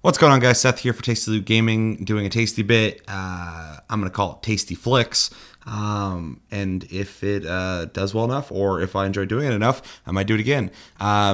What's going on, guys? Seth here for Tasty Loot Gaming, doing a tasty bit. I'm going to call it Tasty Flicks. And if it does well enough, or if I enjoy doing it enough, I might do it again.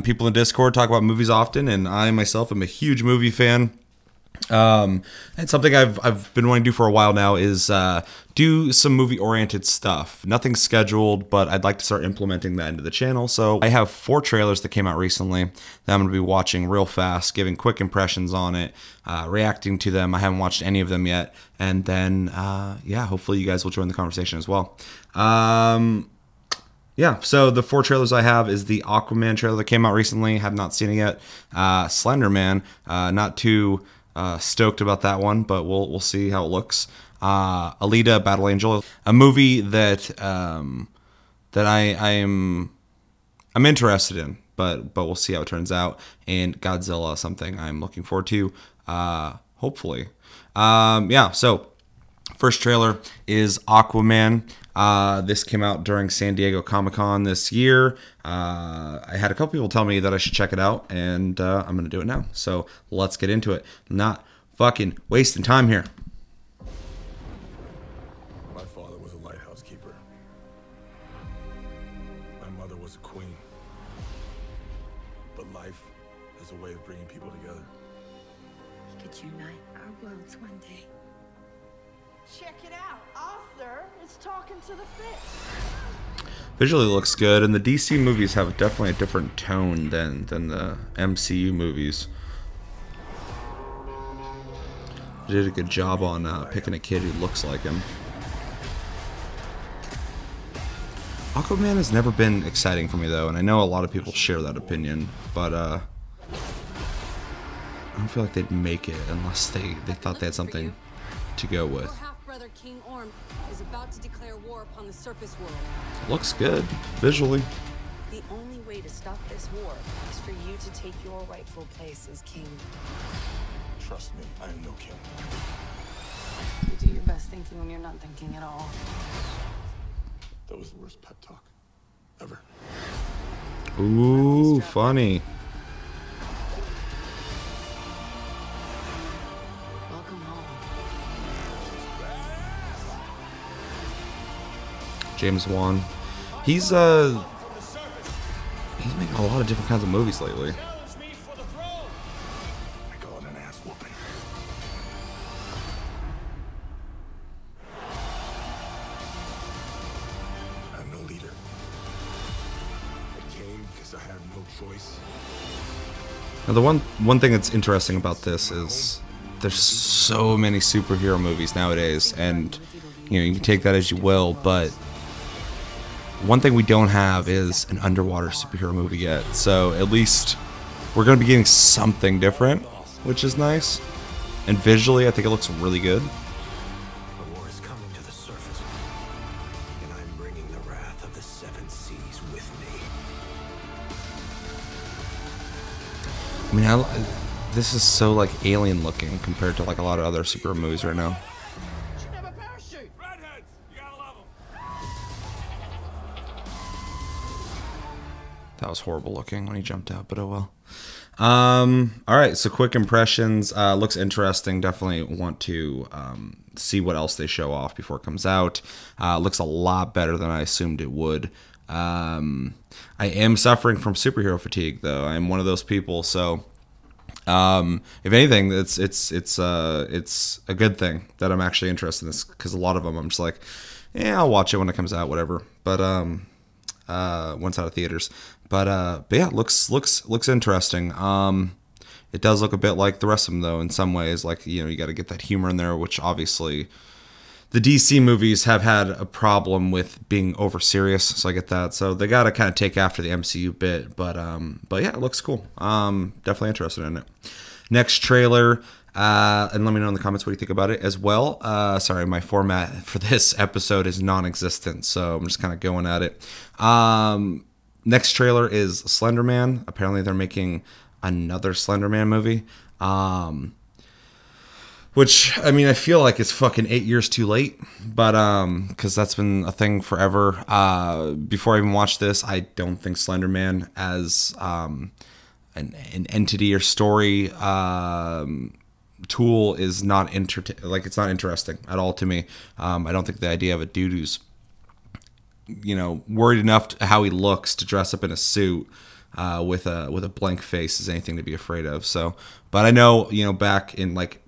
People in Discord talk about movies often, and I myself am a huge movie fan. And something I've been wanting to do for a while now is do some movie-oriented stuff. Nothing scheduled, but I'd like to start implementing that into the channel. So I have 4 trailers that came out recently that I'm going to be watching real fast, giving quick impressions on it, reacting to them. I haven't watched any of them yet. And then, yeah, hopefully you guys will join the conversation as well. Yeah, so the 4 trailers I have is the Aquaman trailer that came out recently. Have not seen it yet. Slenderman, not too stoked about that one, but we'll see how it looks. Alita, Battle Angel, a movie that I'm interested in, but we'll see how it turns out. And Godzilla, something I'm looking forward to, hopefully. Yeah, so first trailer is Aquaman. This came out during San Diego Comic-Con this year. I had a couple people tell me that I should check it out, and I'm going to do it now. So let's get into it. Not fucking wasting time here. My father was a lighthouse keeper. My mother was a queen. But life is a way of bringing people together. We could unite our worlds one day. Check it out. Arthur is talking to the fish. Visually looks good, and the DC movies have definitely a different tone than the MCU movies. They did a good job on picking a kid who looks like him. Aquaman has never been exciting for me, though, and I know a lot of people share that opinion, but I don't feel like they'd make it unless they thought they had something to go with. Brother King Orm is about to declare war upon the surface world. Looks good, visually. The only way to stop this war is for you to take your rightful place as king. Trust me, I am no king. You do your best thinking when you're not thinking at all. That was the worst pep talk ever. Ooh, funny. Welcome home. James Wan. He's making a lot of different kinds of movies lately. I call it an ass whooping. I'm no leader. I came because I had no choice. Now, the one thing that's interesting about this is there's so many superhero movies nowadays, and you can take that as you will, but one thing we don't have is an underwater superhero movie yet. So at least we're going to be getting something different, which is nice. And visually, I think it looks really good. The war is coming to the surface, and I'm bringing the wrath of the 7 seas with me. I mean, this is so like alien looking compared to like a lot of other superhero movies right now. Should have a parachute. Redheads, you gotta love them. That was horrible looking when he jumped out, but oh well. Alright, so quick impressions. Looks interesting. Definitely want to see what else they show off before it comes out. Looks a lot better than I assumed it would. I am suffering from superhero fatigue, though. I'm one of those people, so if anything, it's a good thing that I'm actually interested in this, because a lot of them I'm just like, yeah, I'll watch it when it comes out, whatever. But once out of theaters. But yeah, looks interesting. It does look a bit like the rest of them, though, in some ways. Like, you got to get that humor in there, which obviously the DC movies have had a problem with being over serious, so I get that. So they got to kind of take after the MCU bit. But yeah, it looks cool. Definitely interested in it. Next trailer. And let me know in the comments what you think about it as well. Sorry, my format for this episode is non-existent, so I'm just kind of going at it. Next trailer is Slenderman. Apparently they're making another Slenderman movie. Which, I mean, I feel like it's fucking 8 years too late, but because that's been a thing forever. Before I even watched this, I don't think Slenderman as an entity or story tool is not it's not interesting at all to me. I don't think the idea of a dude who's worried enough how he looks to dress up in a suit with a blank face is anything to be afraid of. So, but I know back in like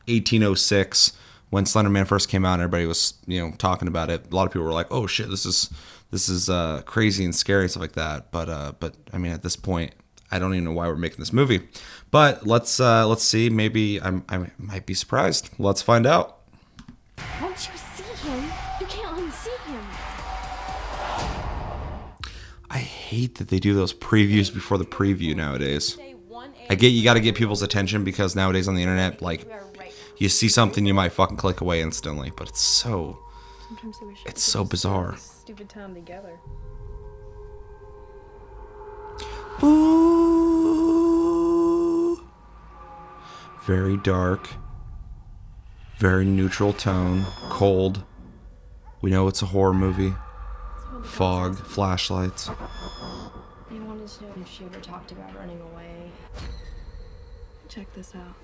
1806 when Slenderman first came out, and everybody was talking about it. A lot of people were like, "Oh shit, this is crazy and scary and stuff like that." But I mean, at this point, I don't even know why we're making this movie. But let's see. Maybe I might be surprised. Let's find out. Once you see him, you can't unsee him. I hate that they do those previews before the preview nowadays. I get you got to get people's attention because nowadays on the internet, like, you see something, you might fucking click away instantly. But it's so bizarre. Stupid time together. Ooh. Very dark. Very neutral tone. Cold. We know it's a horror movie. Fog. Flashlights. I wanted to know if she ever talked about running away. Check this out.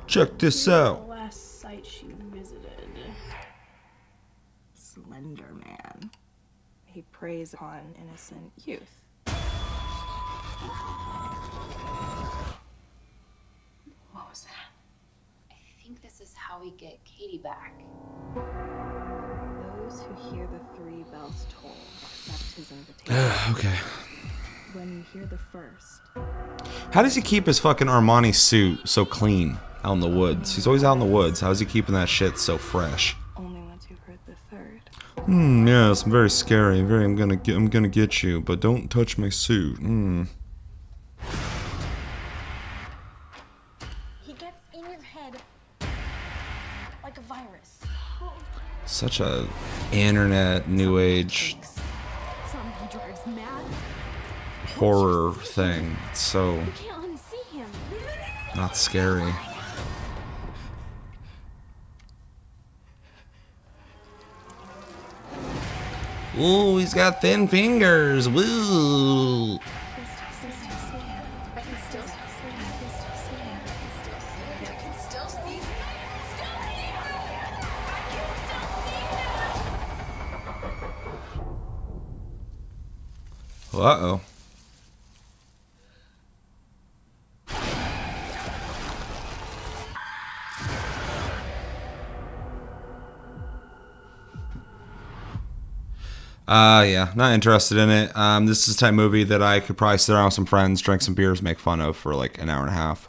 Check this out. The last site she visited. Slenderman. He preys on innocent youth. What was that? I think this is how we get Katie back. Those who hear the 3 bells toll accept his invitation. Okay. When you hear the first. How does he keep his fucking Armani suit so clean out in the woods? He's always out in the woods. How is he keeping that shit so fresh? Only once you've heard the third. Yes, very scary. I'm gonna get you, but don't touch my suit. He gets in your head like a virus. Such a internet new age Something drives mad. horror thing. It's so You can't unsee him. not scary. Ooh, he's got thin fingers. Woo. Uh-oh. Yeah, not interested in it. This is the type of movie that I could probably sit around with some friends, drink some beers, make fun of for like an hour and a half.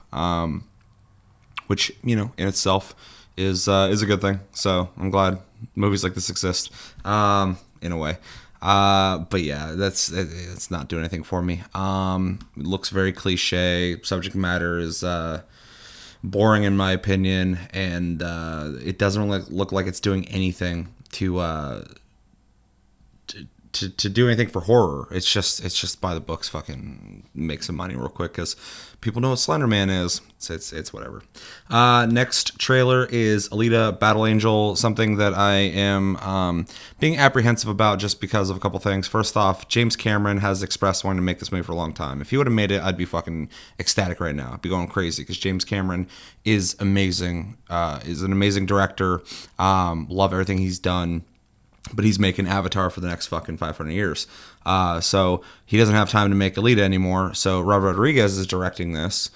Which, in itself is a good thing. So I'm glad movies like this exist, in a way. But yeah, it's not doing anything for me. It looks very cliche. Subject matter is boring in my opinion, and it doesn't really look like it's doing anything to do anything for horror. It's just by the books. Fucking make some money real quick because people know what Slenderman is. It's whatever. Next trailer is Alita Battle Angel, something that I am being apprehensive about just because of a couple things. First off, James Cameron has expressed wanting to make this movie for a long time. If he would have made it, I'd be fucking ecstatic right now. I'd be going crazy because James Cameron is amazing. Is an amazing director. Love everything he's done. But he's making Avatar for the next fucking 500 years. So he doesn't have time to make Alita anymore. So Robert Rodriguez is directing this,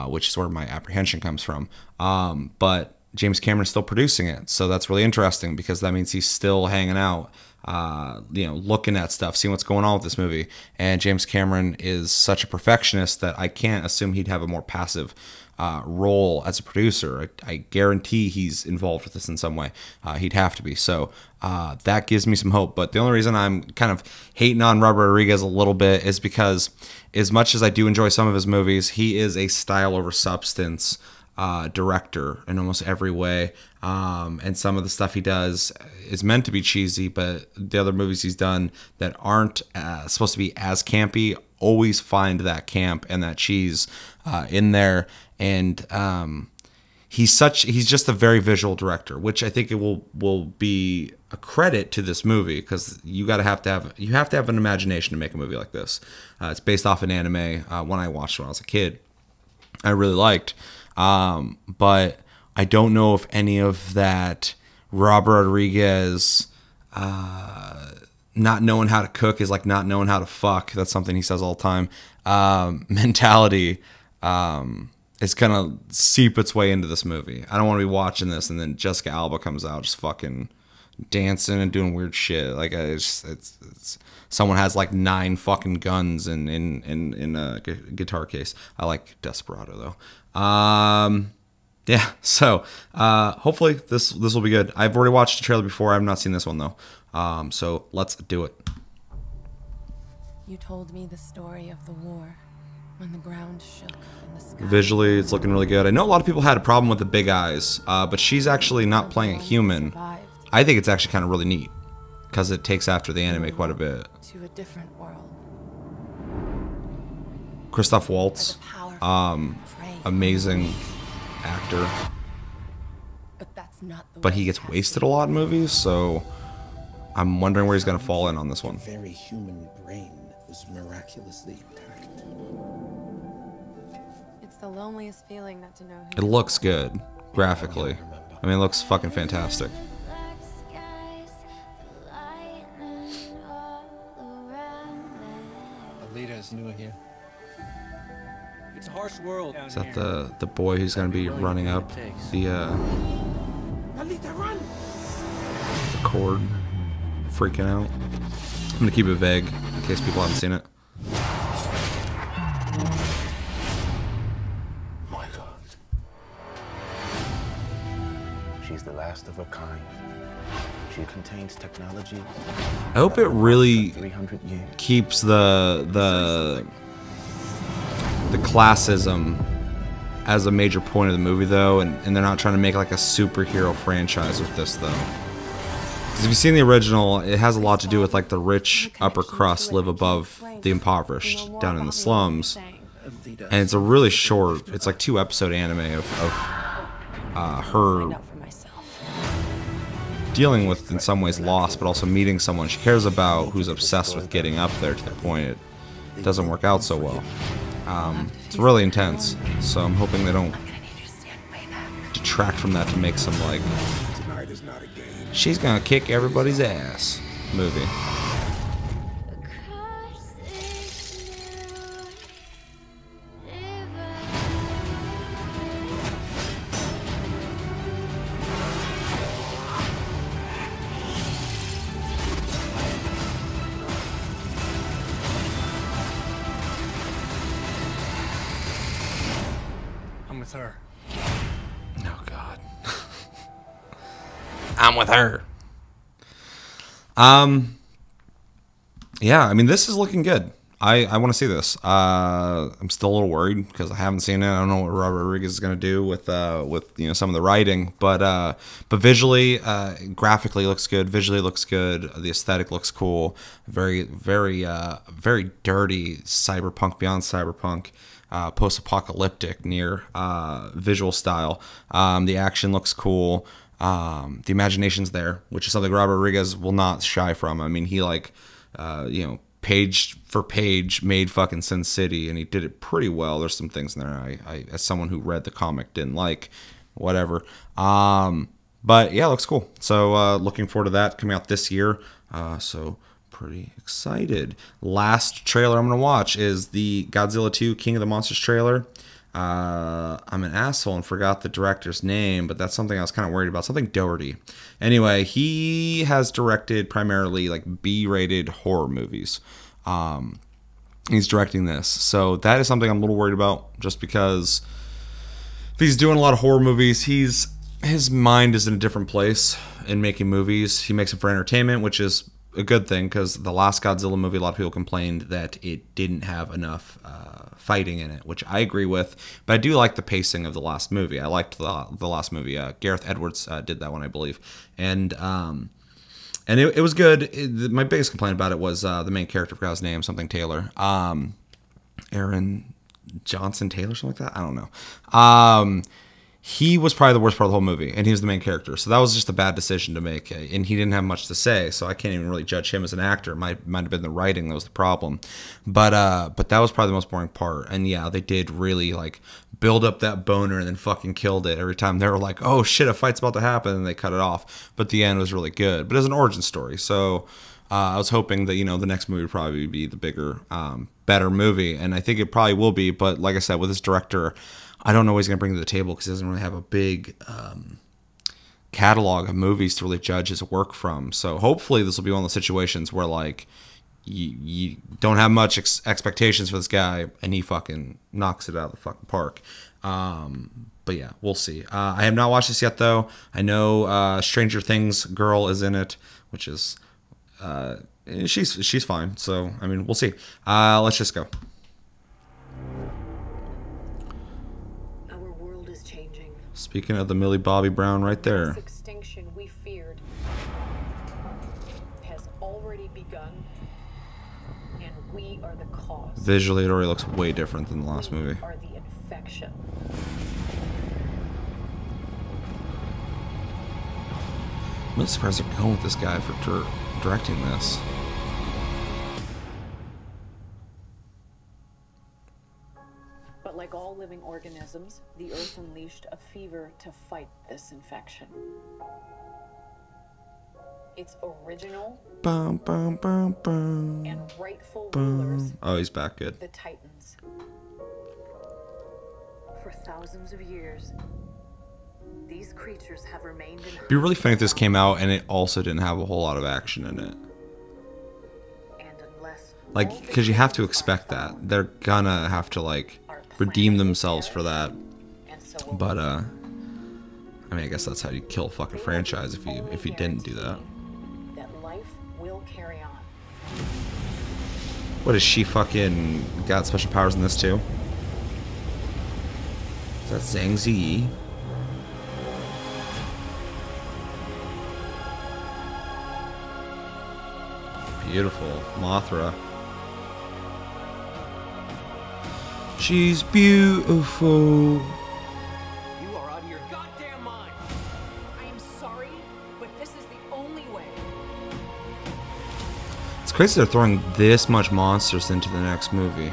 which is where my apprehension comes from. But James Cameron's still producing it. So that's really interesting because that means he's still hanging out, looking at stuff, seeing what's going on with this movie. And James Cameron is such a perfectionist that I can't assume he'd have a more passive role as a producer. I guarantee he's involved with this in some way. He'd have to be. So that gives me some hope. But the only reason I'm kind of hating on Robert Rodriguez a little bit is because as much as I do enjoy some of his movies, he is a style over substance director in almost every way. And some of the stuff he does is meant to be cheesy, but the other movies he's done that aren't supposed to be as campy always find that camp and that cheese in there. And he's just a very visual director, which I think it will be a credit to this movie, because you have to have an imagination to make a movie like this. It's based off an anime one I watched when I was a kid. I really liked, but I don't know if any of that Robert Rodriguez not knowing how to cook is like not knowing how to fuck. That's something he says all the time. Mentality is gonna seep its way into this movie. I don't want to be watching this and then Jessica Alba comes out just fucking dancing and doing weird shit. Like it's someone has like 9 fucking guns in a guitar case. I like Desperado though. Yeah, so hopefully this will be good. I've already watched the trailer before. I have not seen this one though. So let's do it. You told me the story of the war when the ground shook and the sky. Visually, it's looking really good. I know a lot of people had a problem with the big eyes, but she's actually not playing a human. I think it's actually kind of really neat because it takes after the anime quite a bit. To a different world. Christoph Waltz, amazing actor, but he gets wasted a lot in movies, so I'm wondering where he's going to fall in on this one. Very human brain was miraculously intact. It's the loneliest feeling not to know It looks good graphically. I mean, it looks fucking fantastic. Alita is new here. It's a harsh world. Is that the boy who's going to be running up the Alita, run! the cord, freaking out? I'm going to keep it vague in case people haven't seen it. My God. She's the last of her kind. She contains technology. I hope it really 300 years. keeps the classism as a major point of the movie though, and they're not trying to make like a superhero franchise with this though. Because if you've seen the original, it has a lot to do with like the rich upper crust live above the impoverished down in the slums, and it's a really short, it's like 2-episode anime of her dealing with, in some ways, loss, but also meeting someone she cares about who's obsessed with getting up there to the point it doesn't work out so well. It's really intense, so I'm hoping they don't detract from that to make some like she's gonna kick everybody's ass movie. With her. Oh God. I'm with her. Yeah, I mean this is looking good. I want to see this. I'm still a little worried because I haven't seen it. I don't know what Robert Rodriguez is going to do with you know some of the writing, but visually, graphically looks good. Visually looks good. The aesthetic looks cool. Very very dirty cyberpunk beyond cyberpunk. Post-apocalyptic near visual style. The action looks cool. The imagination's there, which is something Robert Rodriguez will not shy from. I mean, he like you know, page for page made fucking Sin City, and he did it pretty well. There's some things in there I as someone who read the comic didn't like, whatever. But yeah, it looks cool. So looking forward to that coming out this year. So pretty excited. Last trailer I'm gonna watch is the Godzilla 2 King of the Monsters trailer. I'm an asshole and forgot the director's name, but that's something I was kind of worried about. Something Doherty. Anyway, he has directed primarily like B-rated horror movies. He's directing this, so that is something I'm a little worried about, just because if he's doing a lot of horror movies, his mind is in a different place in making movies. He makes them for entertainment, which is a good thing, because the last Godzilla movie, a lot of people complained that it didn't have enough fighting in it, which I agree with. But I do like the pacing of the last movie. I liked the last movie. Gareth Edwards did that one, I believe, and it was good. My biggest complaint about it was the main character, I forgot his name, something Taylor, Aaron Johnson Taylor, something like that. I don't know. he was probably the worst part of the whole movie, and he was the main character. So that was just a bad decision to make, and he didn't have much to say. So I can't even really judge him as an actor. Might have been the writing that was the problem, but that was probably the most boring part. And yeah, they did really like build up that boner and then fucking killed it every time. They were like, oh shit, a fight's about to happen, and they cut it off. But the end was really good. But it was an origin story, so I was hoping that, you know, the next movie would probably be the bigger, better movie, and I think it probably will be. But like I said, with this director, I don't know what he's going to bring to the table because he doesn't really have a big catalog of movies to really judge his work from. So hopefully this will be one of those situations where like you don't have much expectations for this guy and he fucking knocks it out of the fucking park. But yeah, we'll see. I have not watched this yet though. I know Stranger Things girl is in it, which is she's fine. So I mean, we'll see. Let's just go. Speaking of the Millie Bobby Brown right there. This extinction we feared has already begun, and we are the cause. Visually, it already looks way different than the last movie. We are the infection. I'm really surprised they're going with this guy for directing this. Like all living organisms, the Earth unleashed a fever to fight this infection. Its original and rightful rulers, oh, he's back good. The Titans. For thousands of years, these creatures have remained in. It'd be really funny if this came out and it also didn't have a whole lot of action in it. Like, because you have to expect that. They're gonna have to, like, redeem themselves for that. But, I mean, I guess that's how you kill a fucking franchise if you didn't do that. That life will carry on. What, is she fucking got special powers in this too? Is that Zhang Ziyi? Beautiful. Mothra. She's beautiful. You are out of your goddamn mind. I am sorry, but this is the only way. It's crazy they're throwing this much monsters into the next movie.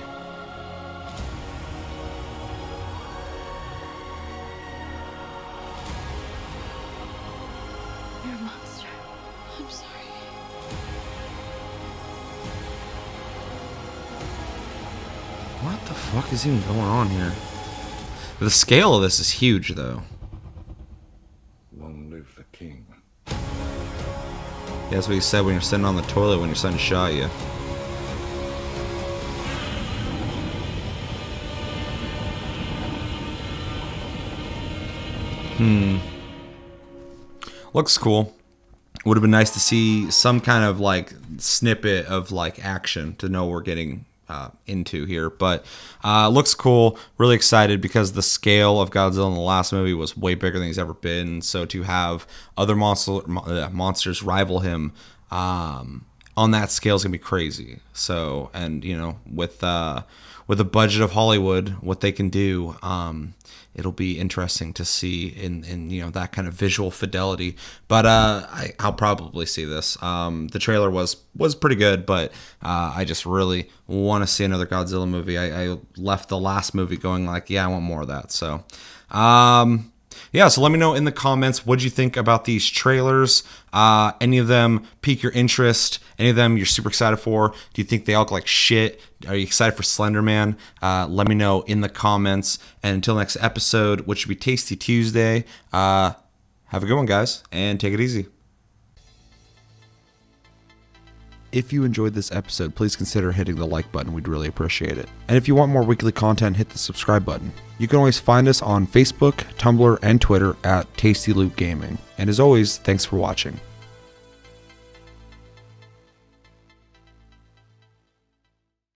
You're a monster. I'm sorry. What the fuck is even going on here? The scale of this is huge, though. Long live the king. Yeah, that's what he said when you're sitting on the toilet when your son shot you. Looks cool. Would have been nice to see some kind of like snippet of like action to know we're getting into here, but looks cool. Really excited because the scale of Godzilla in the last movie was way bigger than he's ever been. So to have other monsters rival him on that scale is gonna be crazy. So, and you know, with the budget of Hollywood, what they can do, it'll be interesting to see in you know, that kind of visual fidelity. But I'll probably see this. The trailer was pretty good, but I just really want to see another Godzilla movie. I left the last movie going like, yeah, I want more of that. So yeah, so let me know in the comments what you think about these trailers. Any of them pique your interest? Any of them you're super excited for? Do you think they all look like shit? Are you excited for Slenderman? Let me know in the comments. And until next episode, which should be Tasty Tuesday, have a good one, guys, and take it easy. If you enjoyed this episode, please consider hitting the like button. We'd really appreciate it. And if you want more weekly content, hit the subscribe button. You can always find us on Facebook, Tumblr, and Twitter at Tasty Loot Gaming. And as always, thanks for watching.